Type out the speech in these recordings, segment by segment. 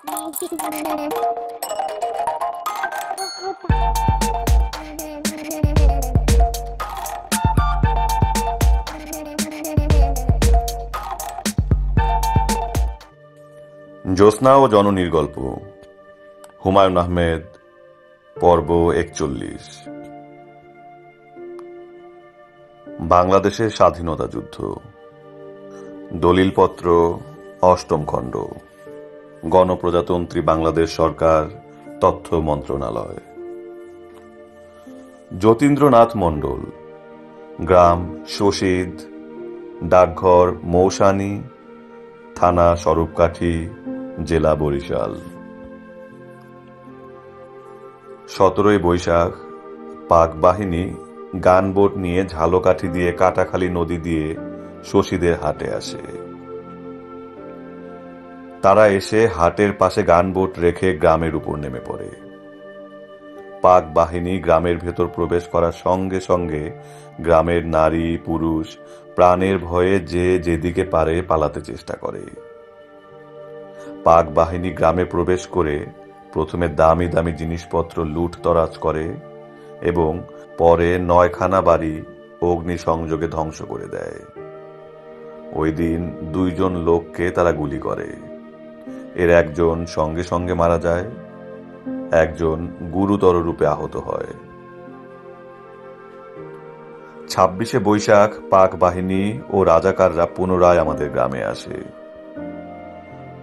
জ্যোৎস্না ও জননীর গল্প, হুমায়ুন আহমেদ, পর্ব ৪১। বাংলাদেশের স্বাধীনতা যুদ্ধ, দলিলপত্র, অষ্টম খণ্ড, গণপ্রজাতন্ত্রী বাংলাদেশ সরকার, তথ্য মন্ত্রণালয়। যতীন্দ্রনাথ মণ্ডল, গ্রাম শশীদ, ডাকঘর মৌসানি, থানা স্বরূপকাঠি, জেলা বরিশাল। ১৭ই বৈশাখ পাক বাহিনী গানবোট নিয়ে ঝালকাঠি দিয়ে কাটাখালী নদী দিয়ে শশীদের হাটে আসে। তারা এসে হাটের পাশে গানবোট রেখে গ্রামের উপর নেমে পড়ে। পাক বাহিনী গ্রামের ভেতর প্রবেশ করার সঙ্গে সঙ্গে গ্রামের নারী পুরুষ প্রাণের ভয়ে যে যেদিকে পারে পালাতে চেষ্টা করে। পাক বাহিনী গ্রামে প্রবেশ করে প্রথমে দামি দামি জিনিসপত্র লুটতরাজ করে এবং পরে ৯খানা বাড়ি অগ্নিসংযোগে ধ্বংস করে দেয়। ওই দিন ২ জন লোককে তারা গুলি করে। এর একজন সঙ্গে সঙ্গে মারা যায়, একজন গুরুতর রূপে আহত হয়। ২৬শে বৈশাখ পাক বাহিনী ও রাজাকাররা পুনরায় আমাদের গ্রামে আসে।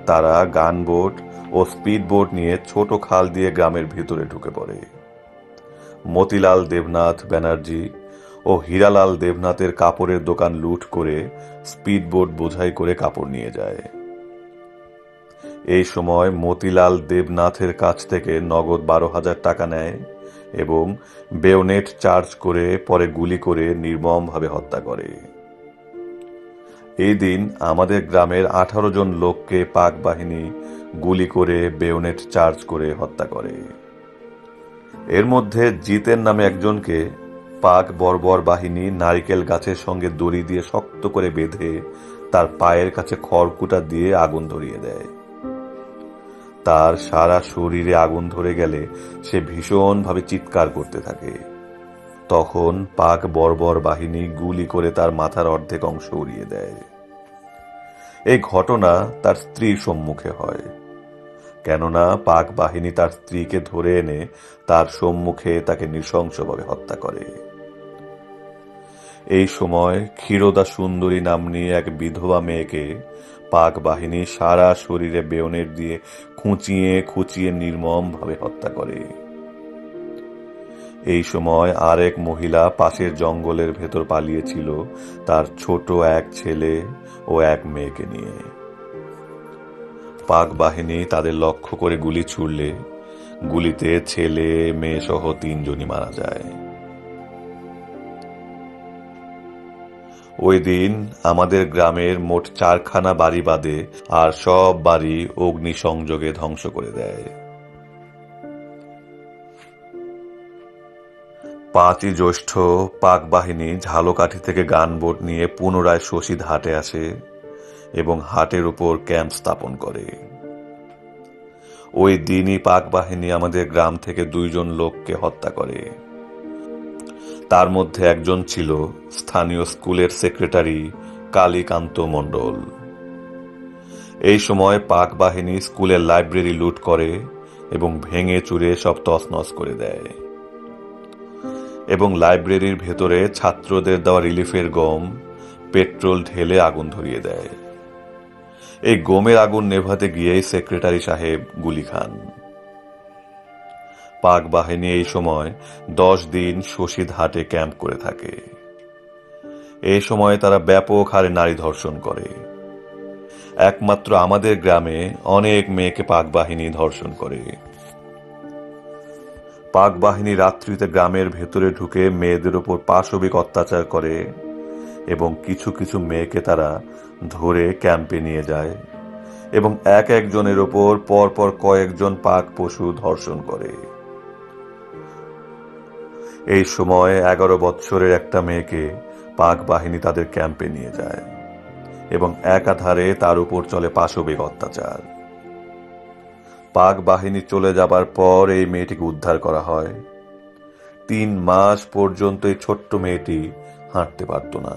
তারা গানবোট ও স্পিডবোট নিয়ে ছোট খাল দিয়ে গ্রামের ভিতরে ঢুকে পড়ে। মতিলাল দেবনাথ ব্যানার্জি ও হীরালাল দেবনাথের কাপড়ের দোকান লুট করে স্পিডবোট বোঝাই করে কাপড় নিয়ে যায়। এই সময় মতিলাল দেবনাথের কাছ থেকে নগদ ১২,০০০ টাকা নেয় এবং বেয়োনেট চার্জ করে পরে গুলি করে নির্মমভাবে হত্যা করে। এই দিন আমাদের গ্রামের ১৮ জন লোককে পাক বাহিনী গুলি করে বেয়োনেট চার্জ করে হত্যা করে। এর মধ্যে জিতের নামে একজনকে পাক বর্বর বাহিনী নারিকেল গাছের সঙ্গে দড়ি দিয়ে শক্ত করে বেঁধে তার পায়ের কাছে খড়কুটা দিয়ে আগুন ধরিয়ে দেয়। তার সারা শরীরে আগুন ধরে গেলে সে ভীষণভাবে চিৎকার করতে থাকে। তখন পাক বর্বর বাহিনী গুলি করে তার মাথার অর্ধেক অংশ উড়িয়ে দেয়। এই ঘটনা তার স্ত্রীর সম্মুখে হয়, কেননা পাক বাহিনী তার স্ত্রীকে ধরে এনে তার সম্মুখে তাকে নৃশংসভাবে হত্যা করে। এই সময় ক্ষীরোদা সুন্দরী নাম্নী এক বিধবা মেয়েকে পাক বাহিনী সারা শরীরে বেয়োনেট দিয়ে খুঁচিয়ে খুঁচিয়ে নির্মমভাবে হত্যা করে। এই সময় আরেক মহিলা পাশের জঙ্গলের ভেতর পালিয়েছিল তার ছোট এক ছেলে ও এক মেয়েকে নিয়ে। পাক বাহিনী তাদের লক্ষ্য করে গুলি ছুড়লে গুলিতে ছেলে মেয়ে সহ ৩ জনই মারা যায়। ওই দিন আমাদের গ্রামের মোট ৪খানা বাড়ি বাদে আর সব বাড়ি অগ্নিসংযোগে ধ্বংস করে দেয়। ৫ই জ্যৈষ্ঠ পাক বাহিনী ঝালকাঠি থেকে গানবোট নিয়ে পুনরায় শশীদ হাটে আসে এবং হাটের উপর ক্যাম্প স্থাপন করে। ওই দিনই পাক বাহিনী আমাদের গ্রাম থেকে ২ জন লোককে হত্যা করে। তার মধ্যে একজন ছিল স্থানীয় স্কুলের সেক্রেটারি কালীকান্ত মণ্ডল। এই সময় পাক বাহিনী স্কুলের লাইব্রেরি লুট করে এবং ভেঙে চুরে সব তছনছ করে দেয় এবং লাইব্রেরির ভেতরে ছাত্রদের দেওয়া রিলিফের গম পেট্রোল ঢেলে আগুন ধরিয়ে দেয়। এই গমের আগুন নেভাতে গিয়েই সেক্রেটারি সাহেব গুলি খান। পাক বাহিনী এই সময় ১০ দিন শশীদ হাটে ক্যাম্প করে থাকে। এই সময় তারা ব্যাপক হারে নারী ধর্ষণ করে। একমাত্র আমাদের গ্রামে অনেক মেয়েকে পাক বাহিনী ধর্ষণ করে। পাক বাহিনী রাত্রিতে গ্রামের ভেতরে ঢুকে মেয়েদের উপর পাশবিক অত্যাচার করে এবং কিছু কিছু মেয়েকে তারা ধরে ক্যাম্পে নিয়ে যায় এবং এক একজনের ওপর পরপর কয়েকজন পাক পশু ধর্ষণ করে। এই সময় ১১ বৎসরের একটা মেয়েকে পাক বাহিনী তাদের ক্যাম্পে নিয়ে যায় এবং একাধারে তার উপর চলে পাশবিক অত্যাচার। পাক বাহিনী চলে যাবার পর এই মেয়েটিকে উদ্ধার করা হয়। 3 মাস পর্যন্ত এই ছোট্ট মেয়েটি হাঁটতে পারত না।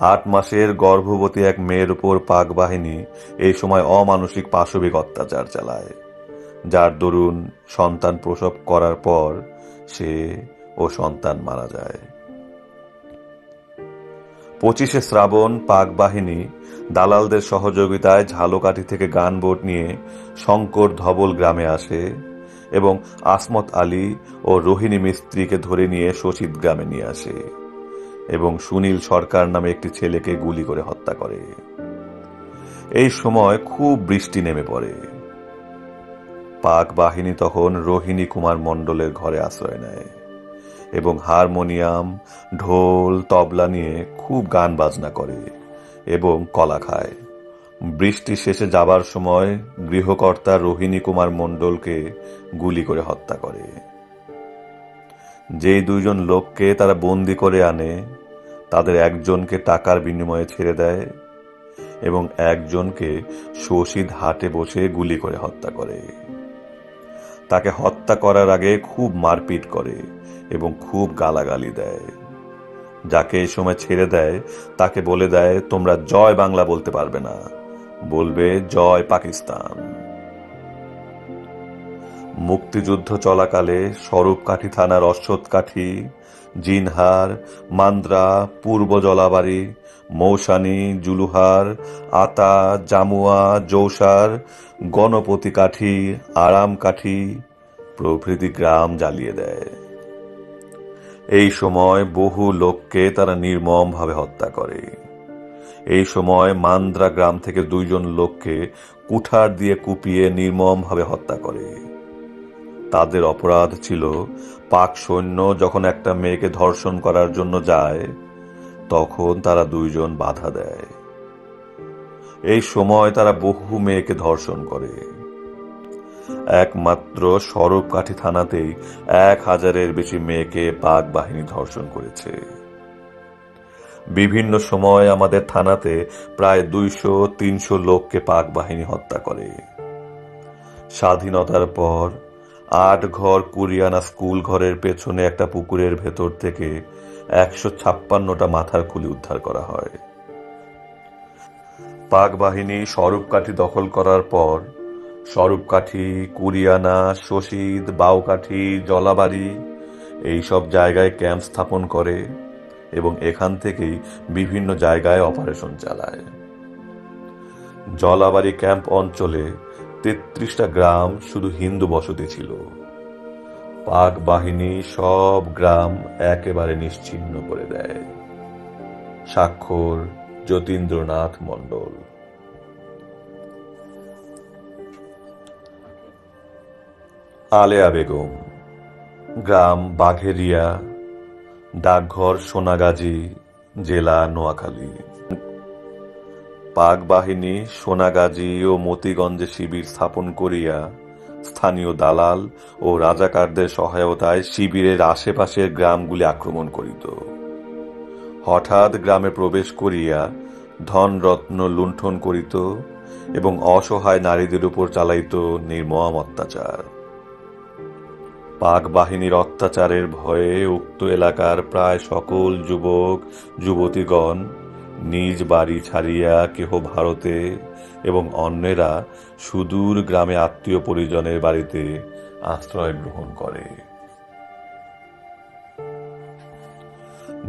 8 মাসের গর্ভবতী এক মেয়ের উপর পাক বাহিনী এই সময় অমানসিক পাশবিক অত্যাচার চালায়, যার দরুন সন্তান প্রসব করার পর সে ও সন্তান মারা যায়। 25শে শ্রাবণ পাক বাহিনী দালালদের সহযোগিতায় ঝালকাঠি থেকে গানবোট নিয়ে শঙ্কর ধবল গ্রামে আসে এবং আসমত আলী ও রোহিণী মিস্ত্রিকে ধরে নিয়ে শশীদ গ্রামে নিয়ে আসে এবং সুনীল সরকার নামে একটি ছেলেকে গুলি করে হত্যা করে। এই সময় খুব বৃষ্টি নেমে পড়ে। পাক বাহিনী তখন রোহিণী কুমার মণ্ডলের ঘরে আশ্রয় নেয় এবং হারমোনিয়াম, ঢোল, তবলা নিয়ে খুব গান বাজনা করে এবং কলা খায়। বৃষ্টি শেষে যাবার সময় গৃহকর্তা রোহিণী কুমার মণ্ডলকে গুলি করে হত্যা করে। যেই 2 জন লোককে তারা বন্দি করে আনে, তাদের একজনকে টাকার বিনিময়ে ছেড়ে দেয় এবং একজনকে শশীদ হাটে বসে গুলি করে হত্যা করে। তাকে হত্যা করার আগে খুব মারপিট করে এবং খুব গালাগালি দেয়। যাকে এই সময় ছেড়ে দেয় তাকে বলে দেয়, তোমরা জয় বাংলা বলতে পারবে না, বলবে জয় পাকিস্তান। মুক্তিযুদ্ধ চলাকালে স্বরূপকাঠি থানার অশ্বত্থকাঠি, জিনহার, মান্দ্রা, পূর্ব জলাবাড়ি, মৌসানি, জুলুহার, আতা, জামুয়া, জৌসার, গণপতি কাঠি, আরাম কাঠি প্রভৃতি গ্রাম জ্বালিয়ে দেয়। এই সময় বহু লোককে তারা নির্মমভাবে হত্যা করে। এই সময় মান্দ্রা গ্রাম থেকে 2 জন লোককে কুঠার দিয়ে কুপিয়ে নির্মমভাবে হত্যা করে। তাদের অপরাধ ছিল, পাক সৈন্য যখন একটা মেয়েকে ধর্ষণ করার জন্য যায়, তখন তারা 2 জন বাধা দেয়। এই সময় তারা বহু মেয়েকে ধর্ষণ করে। একমাত্র স্বরূপকাঠি থানাতেই 1000-এর বেশি মেয়েকে পাক বাহিনী ধর্ষণ করেছে। বিভিন্ন সময় আমাদের থানাতে প্রায় 200-300 লোককে পাক বাহিনী হত্যা করে। স্বাধীনতার পর 8 ঘর কুরিয়ানা স্কুল ঘরের পেছনে একটা পুকুরের ভেতর থেকে 156টা মাথার খুলি উদ্ধার করা হয়। পাক বাহিনী স্বরূপকাঠি দখল করার পর স্বরূপকাঠি, কুরিয়ানা, শশীদ, বাউকাঠি, জলাবাড়ি এইসব জায়গায় ক্যাম্প স্থাপন করে এবং এখান থেকেই বিভিন্ন জায়গায় অপারেশন চালায়। জলাবাড়ি ক্যাম্প অঞ্চলে 33টা গ্রাম শুধু হিন্দু বসতি ছিল। পাক বাহিনী সব গ্রাম একেবারে নিশ্চিহ্ন করে দেয়। স্বাক্ষর যতীন্দ্রনাথ মণ্ডল। আলেয়া বেগম, গ্রাম বাঘেরিয়া, ডাকঘর সোনাগাজী, জেলা নোয়াখালী। পাক বাহিনী সোনাগাজী ও মতিগঞ্জে শিবির স্থাপন করিয়া স্থানীয় দালাল ও রাজাকারদের সহায়তায় শিবিরের আশেপাশের গ্রামগুলি আক্রমণ করিত। হঠাৎ গ্রামে প্রবেশ করিয়া ধনরত্ন লুণ্ঠন করিত এবং অসহায় নারীদের উপর চালাইত নির্মম অত্যাচার। পাক বাহিনীর অত্যাচারের ভয়ে উক্ত এলাকার প্রায় সকল যুবক যুবতীগণ নিজ বাড়ি ছাড়িয়া কেহ ভারতে এবং অন্যেরা সুদূর গ্রামে আত্মীয় পরিজনের বাড়িতে আশ্রয় গ্রহণ করে।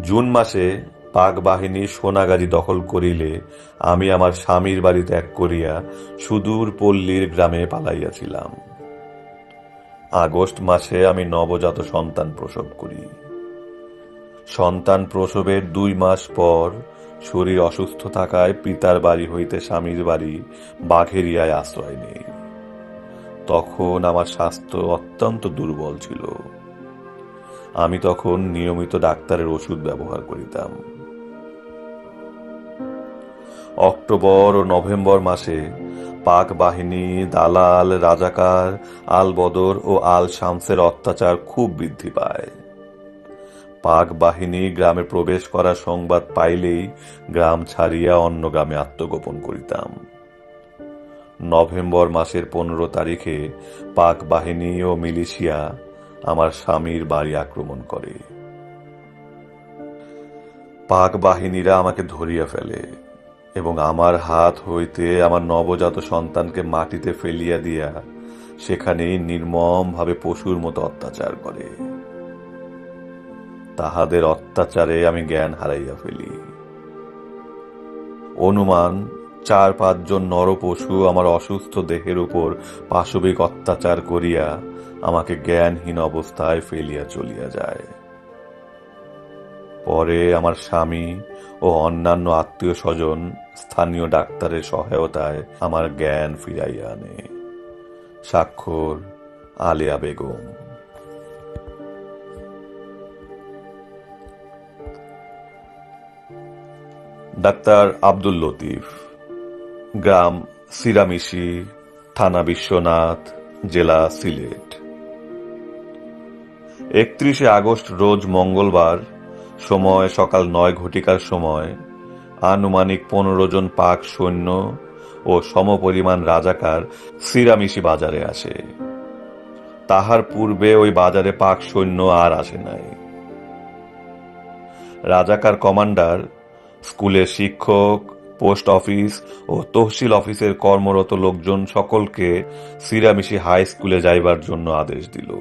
জুন মাসে পাক বাহিনী সোনাগাজী দখল করিলে আমি আমার স্বামীর বাড়ি ত্যাগ করিয়া সুদূর পল্লীর গ্রামে পালাইয়াছিলাম। আগস্ট মাসে আমি নবজাত সন্তান প্রসব করি। সন্তান প্রসবের 2 মাস পর শরীর অসুস্থ থাকায় পিতার বাড়ি হইতে স্বামীর বাড়ি বাঘেরিয়ায় আশ্রয় নেই। তখন আমার স্বাস্থ্য অত্যন্ত দুর্বল ছিল। আমি তখন নিয়মিত ডাক্তারের ওষুধ ব্যবহার করিতাম। অক্টোবর ও নভেম্বর মাসে পাক বাহিনী, দালাল, রাজাকার, আল বদর ও আল শামসের অত্যাচার খুব বৃদ্ধি পায়। পাক বাহিনী গ্রামে প্রবেশ করার সংবাদ পাইলেই গ্রাম ছাড়িয়া অন্য গ্রামে আত্মগোপন করিতাম। নভেম্বর মাসের 15 তারিখে পাক বাহিনী ও মিলিশিয়া আমার স্বামীর বাড়ি আক্রমণ করে। পাক বাহিনীরা আমাকে ধরিয়া ফেলে এবং আমার হাত হইতে আমার নবজাত সন্তানকে মাটিতে ফেলিয়া দিয়া সেখানেই নির্মমভাবে পশুর মতো অত্যাচার করে। তাহাদের অত্যাচারে আমি জ্ঞান হারাইয়া ফেলি। অনুমান 4-5 জন নরপশু আমার অসুস্থ দেহের উপর পাশবিক অত্যাচার করিয়া আমাকে জ্ঞানহীন অবস্থায় ফেলিয়া চলিয়া যায়। পরে আমার স্বামী ও অন্যান্য আত্মীয় স্বজন স্থানীয় ডাক্তারের সহায়তায় আমার জ্ঞান ফিরাইয়া আনে। স্বাক্ষর আলেয়া বেগম। ডাক্তার আব্দুল লতিফ, গ্রাম সিরামিশি, থানা বিশ্বনাথ, জেলা সিলেট। 31 আগস্ট রোজ মঙ্গলবার, সময় সকাল 9 ঘটিকার সময় আনুমানিক 15 জন পাক সৈন্য ও সমপরিমাণ রাজাকার সিরামিশি বাজারে আসে। তাহার পূর্বে ওই বাজারে পাক সৈন্য আর আসে নাই। রাজাকার কমান্ডার স্কুলের শিক্ষক, পোস্ট অফিস ও তহসিল অফিসের কর্মরত লোকজন সকলকে সিরামিশি হাই স্কুলে যাইবার জন্য আদেশ দিল।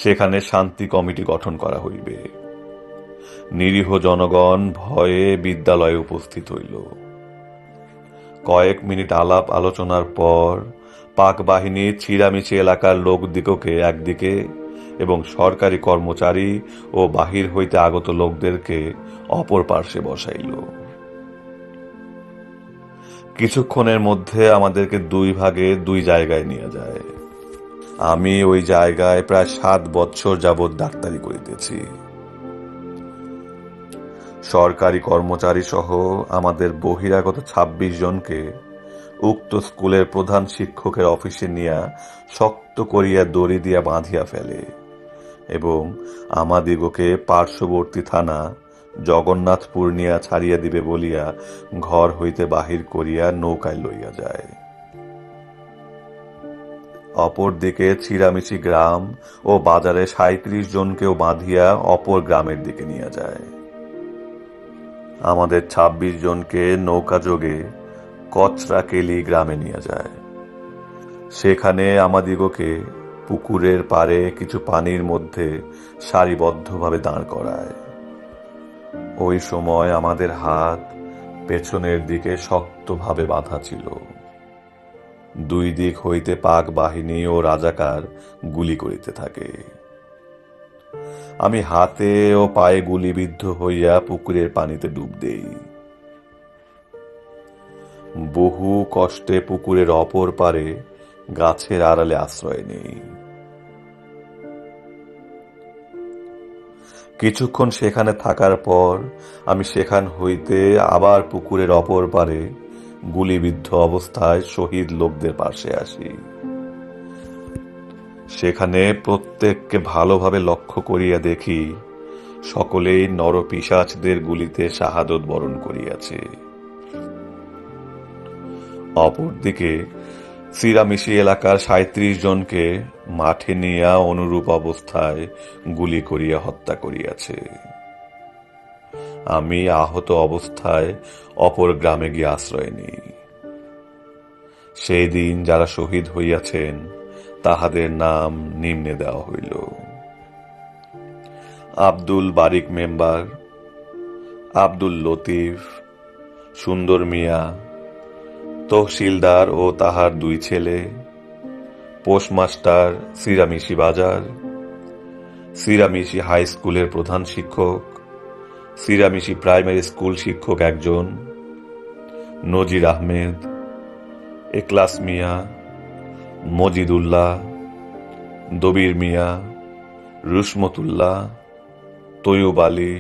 সেখানে শান্তি কমিটি গঠন করা হইবে। নিরীহ জনগণ ভয়ে বিদ্যালয়ে উপস্থিত হইল। কয়েক মিনিট আলাপ আলোচনার পর পাক বাহিনী সিরামিশি এলাকার লোকদিগকে একদিকে এবং সরকারি কর্মচারী ও বাহির হইতে আগত লোকদেরকে অপর পার্শ্বে বসাইল। কিছুক্ষণের মধ্যে আমাদেরকে 2 ভাগে 2 জায়গায় নিয়ে যায়। আমি ওই জায়গায় প্রায় 7 বৎসর যাবৎ ডাক্তারি করিতেছি। সরকারি কর্মচারী সহ আমাদের বহিরাগত 26 জনকে উক্ত স্কুলের প্রধান শিক্ষকের অফিসে নিয়া শক্ত করিয়া দড়ি দিয়া বাঁধিয়া ফেলে এবং আমাদিগকে পার্শ্ববর্তী থানা জগন্নাথপুর নিয়া ছাড়িয়া দিবে বলিয়া ঘর হইতে বাহির করিয়া নৌকায় লইয়া যায়। অপরদিকে সিরামিশি গ্রাম ও বাজারে 37 জনকেও বাঁধিয়া অপর গ্রামের দিকে নিয়ে যায়। আমাদের 26 জনকে নৌকা যোগে কচরাকেলি গ্রামে নিয়ে যায়। সেখানে আমাদিগকে পুকুরের পাড়ে কিছু পানির মধ্যে সারিবদ্ধভাবে দাঁড় করায়। ওই সময় আমাদের হাত পেছনের দিকে শক্তভাবে বাঁধা ছিল। 2 দিক হইতে পাক বাহিনী ও রাজাকার গুলি করিতে থাকে। আমি হাতে ও পায়ে গুলিবিদ্ধ হইয়া পুকুরের পানিতে ডুব দেই। বহু কষ্টে পুকুরের অপর পারে গাছের আড়ালে আশ্রয় নেই। কিছুক্ষণ সেখানে থাকার পর আমি সেখান হইতে আবার পুকুরের অপর পারে গুলিবিদ্ধ অবস্থায় শহীদ লোকদের পাশে আসি। সেখানে প্রত্যেককে ভালোভাবে লক্ষ্য করিয়া দেখি সকলেই নরপিশাচদের গুলিতে শাহাদত বরণ করিয়াছে। অপরদিকে সিরামিশি এলাকার 37 জনকে মাঠে নিয়া অনুরূপ অবস্থায় গুলি করিয়া হত্যা করিয়াছে। আমি আহত অবস্থায় অপর গ্রামে গিয়ে আশ্রয় নিই। সেই দিন যারা শহীদ হইয়াছেন তাহাদের নাম নিম্নে দেওয়া হইল: আব্দুল বারিক মেম্বার, আব্দুল লতিফ, সুন্দর মিয়া, তহসিলদার ও তাহার 2 ছেলে, পোস্টমাস্টার সিরামিশি বাজার, সিরামিশি হাই স্কুলের প্রধান শিক্ষক, সিরামিশি প্রাইমারি স্কুল শিক্ষক 1 জন, নজির আহমেদ, এখলাস মিয়া, মজিদুল্লাহ, দবির মিয়া, রুসমতুল্লাহ, তৈয়ব আলী,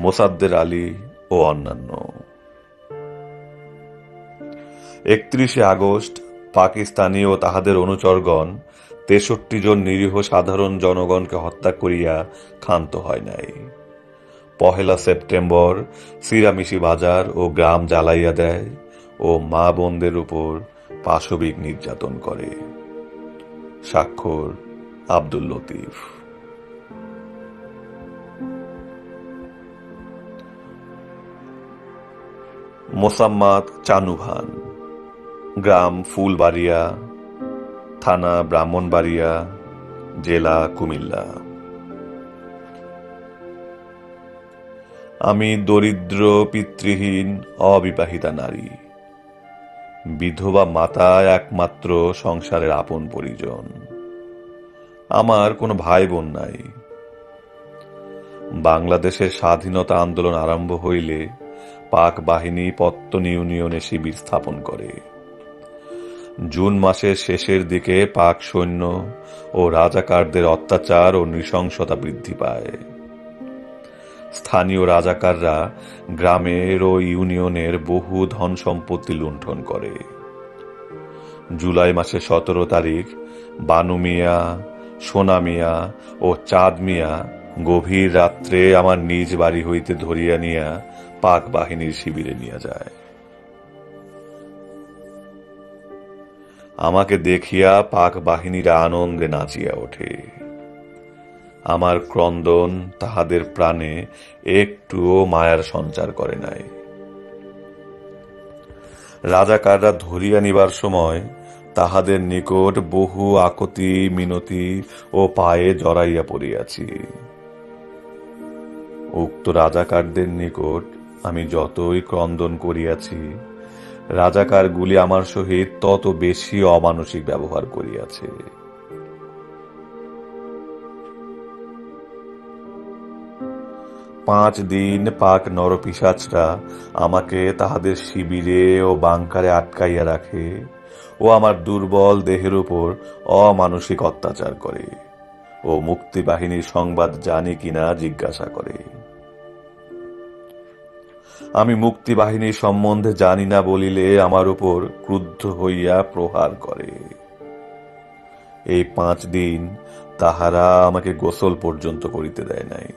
মোসাদ্দের আলী ও অন্যান্য। 31 আগস্ট পাকিস্তানি ও তাহাদের অনুচরগণ 63 জন নিরীহ সাধারণ জনগণকে হত্যা করিয়া ক্ষান্ত হয় নাই। 1 সেপ্টেম্বর সিরামিশি বাজার ও গ্রাম জ্বালাইয়া দেয় ও মা বোনদের উপর পাশবিক নির্যাতন করে। স্বাক্ষর আব্দুল লতিফ। মোসাম্মদ চানুভান, গ্রাম ফুলবাড়িয়া, থানা ব্রাহ্মণবাড়িয়া, জেলা কুমিল্লা। আমি দরিদ্র পিতৃহীন অবিবাহিতা নারী, বিধবা মাতা একমাত্র সংসারের আপন পরিজন। আমার কোনো ভাই বোন নাই। বাংলাদেশের স্বাধীনতা আন্দোলন আরম্ভ হইলে পাক বাহিনী পত্তন ইউনিয়নে শিবির স্থাপন করে। জুন মাসের শেষের দিকে পাক সৈন্য ও রাজাকারদের অত্যাচার ও নৃশংসতা বৃদ্ধি পায়। স্থানীয় রাজাকাররা গ্রামের ও ইউনিয়নের বহু ধন সম্পত্তি লুণ্ঠন করে। জুলাই মাসের 17 তারিখ বানু মিয়া, সোনা মিয়া ও চাঁদ মিয়া গভীর রাত্রে আমার নিজ বাড়ি হইতে ধরিয়া নিয়া পাক বাহিনীর শিবিরে নিয়ে যায়। আমাকে দেখিয়া পাক বাহিনীরা আনন্দে নাচিয়া ওঠে। আমার ক্রন্দন তাহাদের প্রাণে একটুও মায়ার সঞ্চার করে নাই। রাজাকাররা ধরিয়া নিবার সময় তাহাদের নিকট বহু আকতি মিনতি ও পায়ে জড়াইয়া পড়িয়াছি। উক্ত রাজাকারদের নিকট আমি যতই ক্রন্দন করিয়াছি, রাজাকারগুলি আমার সহিত তত বেশি অমানসিক ব্যবহার করিয়াছে। পাঁচ দিন পাক নরপিশাচরা আমাকে তাহাদের শিবিরে ও বাংকারে আটকাইয়া রাখে ও আমার দুর্বল দেহের উপর অমানসিক অত্যাচার করে ও মুক্তিবাহিনীর সংবাদ জানি কিনা জিজ্ঞাসা করে। আমি মুক্তিবাহিনীর সম্বন্ধে জানি না বলিলে আমার উপর ক্রুদ্ধ হইয়া প্রহার করে। এই 5 দিন তাহারা আমাকে গোসল পর্যন্ত করিতে দেয় নাই।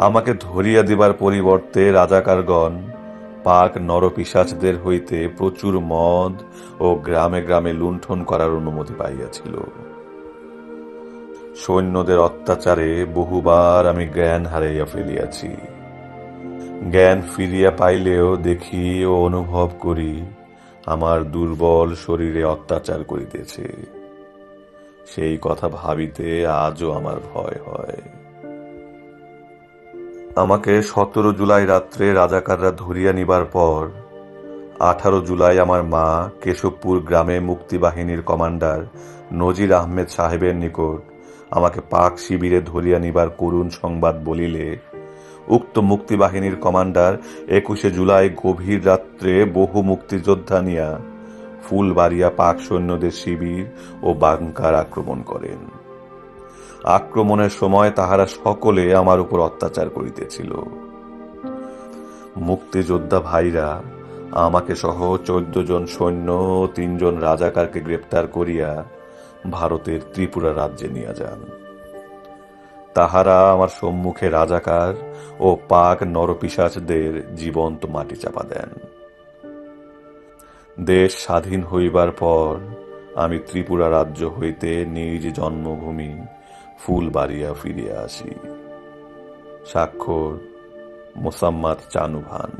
আমাকে ধরিয়া দিবার পরিবর্তে রাজাকারগণ পাক নরপিশাচদের হইতে প্রচুর মদ ও গ্রামে গ্রামে লুণ্ঠন করার অনুমতি পাইয়াছিল। সৈন্যদের অত্যাচারে বহুবার আমি জ্ঞান হারাইয়া ফেলিয়াছি। জ্ঞান ফিরিয়া পাইলেও দেখি ও অনুভব করি আমার দুর্বল শরীরে অত্যাচার করিতেছে। সেই কথা ভাবিতে আজও আমার ভয় হয়। আমাকে 17 জুলাই রাত্রে রাজাকাররা ধরিয়া নিবার পর 18 জুলাই আমার মা কেশবপুর গ্রামে মুক্তিবাহিনীর কমান্ডার নজির আহমেদ সাহেবের নিকট আমাকে পাক শিবিরে ধরিয়া নিবার করুণ সংবাদ বলিলে উক্ত মুক্তিবাহিনীর কমান্ডার 21 জুলাই গভীর রাত্রে বহু মুক্তিযোদ্ধা নিয়া ফুলবাড়িয়া পাক সৈন্যদের শিবির ও বাংকার আক্রমণ করেন। আক্রমণের সময় তাহারা সকলে আমার উপর অত্যাচার করিতেছিল। মুক্তিযোদ্ধা ভাইরা আমাকে সহ 14 জন সৈন্য ও 3 জন রাজাকারকে গ্রেপ্তার করিয়া ভারতের ত্রিপুরা রাজ্যে নিয়ে যান। তাহারা আমার সম্মুখে রাজাকার ও পাক নরপিশাচদের জীবন্ত মাটি চাপা দেন। দেশ স্বাধীন হইবার পর আমি ত্রিপুরা রাজ্য হইতে নিজ জন্মভূমি ফুলবাড়িয়া ফিরিয়া আসি। স্বাক্ষর মোসাম্মদ চানুভান।